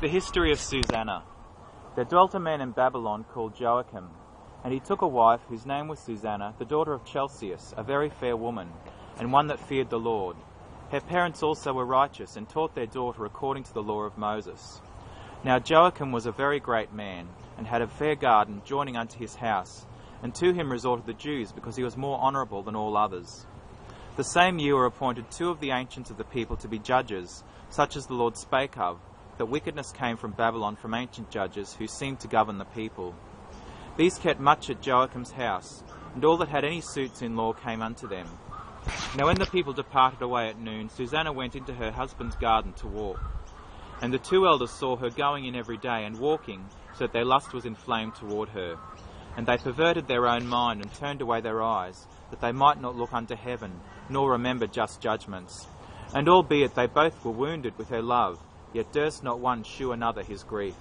The history of Susanna. There dwelt a man in Babylon called Joachim, and he took a wife whose name was Susanna, the daughter of Chelcias, a very fair woman, and one that feared the Lord. Her parents also were righteous, and taught their daughter according to the law of Moses. Now Joachim was a very great man, and had a fair garden joining unto his house, and to him resorted the Jews, because he was more honourable than all others. The same year were appointed 2 of the ancients of the people to be judges, such as the Lord spake of, that wickedness came from Babylon from ancient judges, who seemed to govern the people. These kept much at Joachim's house, and all that had any suits in law came unto them. Now when the people departed away at noon, Susanna went into her husband's garden to walk. And the 2 elders saw her going in every day, and walking, so that their lust was inflamed toward her. And they perverted their own mind, and turned away their eyes, that they might not look unto heaven, nor remember just judgments. And albeit they both were wounded with her love, yet durst not one shew another his grief.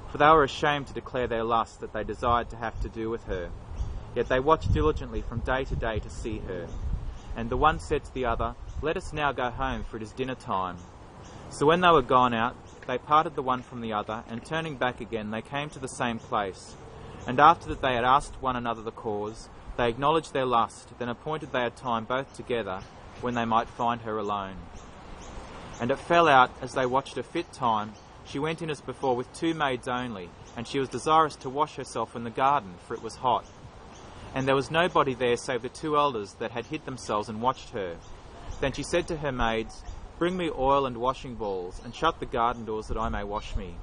For they were ashamed to declare their lust, that they desired to have to do with her. Yet they watched diligently from day to day to see her. And the one said to the other, Let us now go home, for it is dinner time. So when they were gone out, they parted the one from the other, and turning back again, they came to the same place. And after that they had asked one another the cause, they acknowledged their lust, then appointed they a time both together, when they might find her alone. And it fell out, as they watched a fit time, she went in as before with 2 maids only, and she was desirous to wash herself in the garden, for it was hot. And there was nobody there save the 2 elders that had hid themselves and watched her. Then she said to her maids, Bring me oil and washing balls, and shut the garden doors, that I may wash me.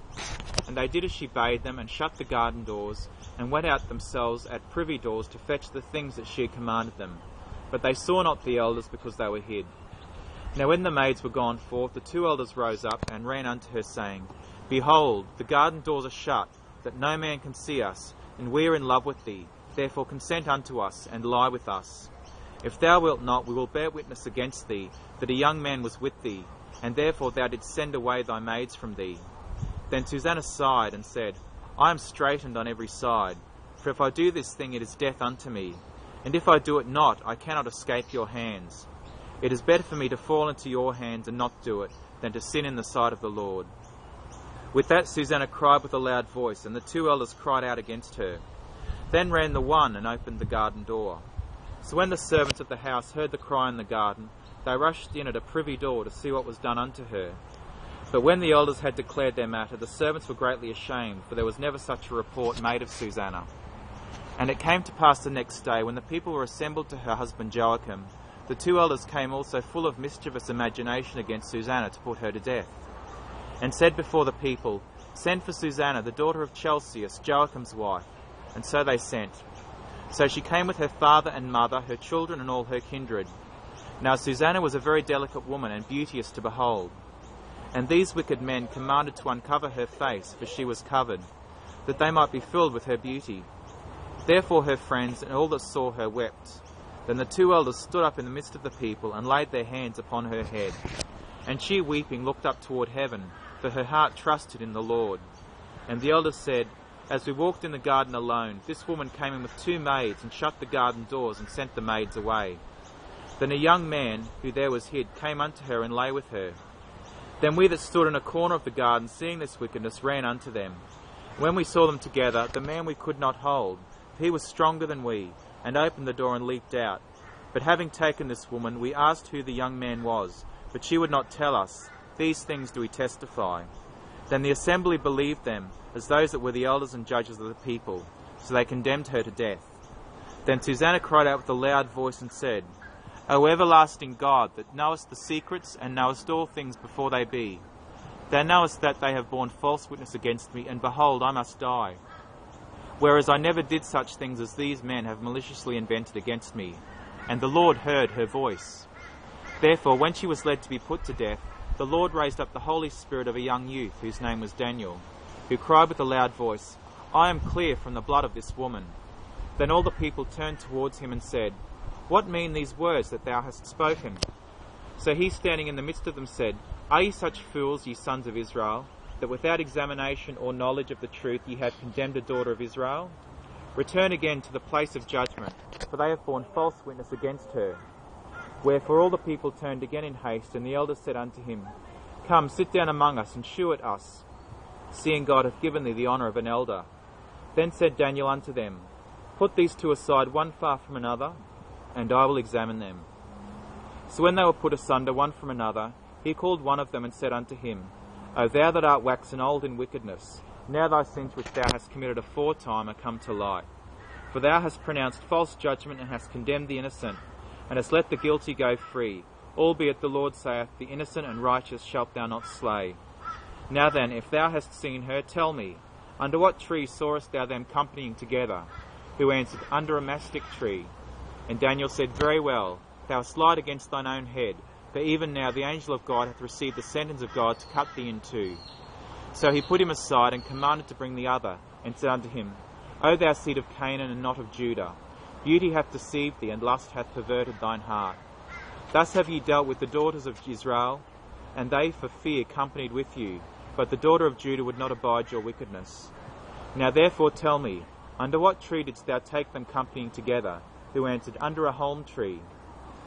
And they did as she bade them, and shut the garden doors, and went out themselves at privy doors to fetch the things that she had commanded them. But they saw not the elders, because they were hid. Now when the maids were gone forth, the 2 elders rose up, and ran unto her, saying, Behold, the garden doors are shut, that no man can see us, and we are in love with thee. Therefore consent unto us, and lie with us. If thou wilt not, we will bear witness against thee, that a young man was with thee, and therefore thou didst send away thy maids from thee. Then Susanna sighed, and said, I am straitened on every side, for if I do this thing, it is death unto me. And if I do it not, I cannot escape your hands. It is better for me to fall into your hands and not do it, than to sin in the sight of the Lord. With that Susanna cried with a loud voice, and the 2 elders cried out against her. Then ran the one and opened the garden door. So when the servants of the house heard the cry in the garden, they rushed in at a privy door to see what was done unto her. But when the elders had declared their matter, the servants were greatly ashamed, for there was never such a report made of Susanna. And it came to pass the next day, when the people were assembled to her husband Joachim, the 2 elders came also full of mischievous imagination against Susanna to put her to death, and said before the people, Send for Susanna, the daughter of Chelcias, Joachim's wife. And so they sent. So she came with her father and mother, her children, and all her kindred. Now Susanna was a very delicate woman, and beauteous to behold. And these wicked men commanded to uncover her face, for she was covered, that they might be filled with her beauty. Therefore her friends and all that saw her wept. Then the 2 elders stood up in the midst of the people, and laid their hands upon her head. And she, weeping, looked up toward heaven, for her heart trusted in the Lord. And the elders said, As we walked in the garden alone, this woman came in with 2 maids, and shut the garden doors, and sent the maids away. Then a young man, who there was hid, came unto her, and lay with her. Then we that stood in a corner of the garden, seeing this wickedness, ran unto them. When we saw them together, the man we could not hold, for he was stronger than we, and opened the door and leaped out. But having taken this woman, we asked who the young man was, but she would not tell us. These things do we testify. Then the assembly believed them, as those that were the elders and judges of the people, so they condemned her to death. Then Susanna cried out with a loud voice and said, O everlasting God, that knowest the secrets, and knowest all things before they be, thou knowest that they have borne false witness against me, and behold, I must die. Whereas I never did such things as these men have maliciously invented against me. And the Lord heard her voice. Therefore, when she was led to be put to death, the Lord raised up the Holy Spirit of a young youth, whose name was Daniel, who cried with a loud voice, I am clear from the blood of this woman. Then all the people turned towards him and said, What mean these words that thou hast spoken? So he, standing in the midst of them, said, Are ye such fools, ye sons of Israel, that without examination or knowledge of the truth ye have condemned a daughter of Israel? Return again to the place of judgment, for they have borne false witness against her. Wherefore all the people turned again in haste, and the elders said unto him, Come, sit down among us, and shew it us. seeing God hath given thee the honour of an elder. Then said Daniel unto them, Put these two aside one far from another, and I will examine them. So when they were put asunder one from another, he called one of them and said unto him, O thou that art waxen old in wickedness, now thy sins which thou hast committed aforetime are come to light. For thou hast pronounced false judgment, and hast condemned the innocent, and hast let the guilty go free, albeit the Lord saith, The innocent and righteous shalt thou not slay. Now then, if thou hast seen her, tell me, under what tree sawest thou them companying together? Who answered, Under a mastic tree. And Daniel said, Very well, thou hast lied against thine own head, for even now the angel of God hath received the sentence of God to cut thee in two. So he put him aside, and commanded to bring the other, and said unto him, O thou seed of Canaan, and not of Judah, beauty hath deceived thee, and lust hath perverted thine heart. Thus have ye dealt with the daughters of Israel, and they for fear companied with you, but the daughter of Judah would not abide your wickedness. Now therefore tell me, under what tree didst thou take them companying together? Who answered, Under a holm tree.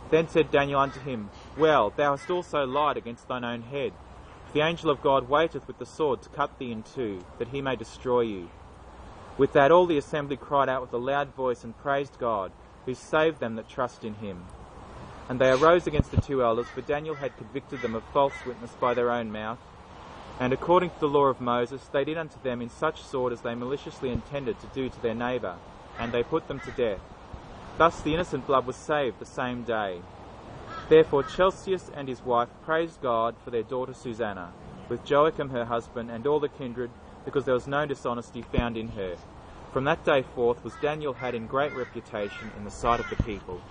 Then said Daniel unto him, Well, thou hast also lied against thine own head. For the angel of God waiteth with the sword to cut thee in two, that he may destroy you. With that all the assembly cried out with a loud voice, and praised God, who saved them that trust in him. And they arose against the two elders, for Daniel had convicted them of false witness by their own mouth. And according to the law of Moses, they did unto them in such sort as they maliciously intended to do to their neighbour, and they put them to death. Thus the innocent blood was saved the same day. Therefore Chelcias and his wife praised God for their daughter Susanna, with Joachim her husband, and all the kindred, because there was no dishonesty found in her. From that day forth was Daniel had in great reputation in the sight of the people.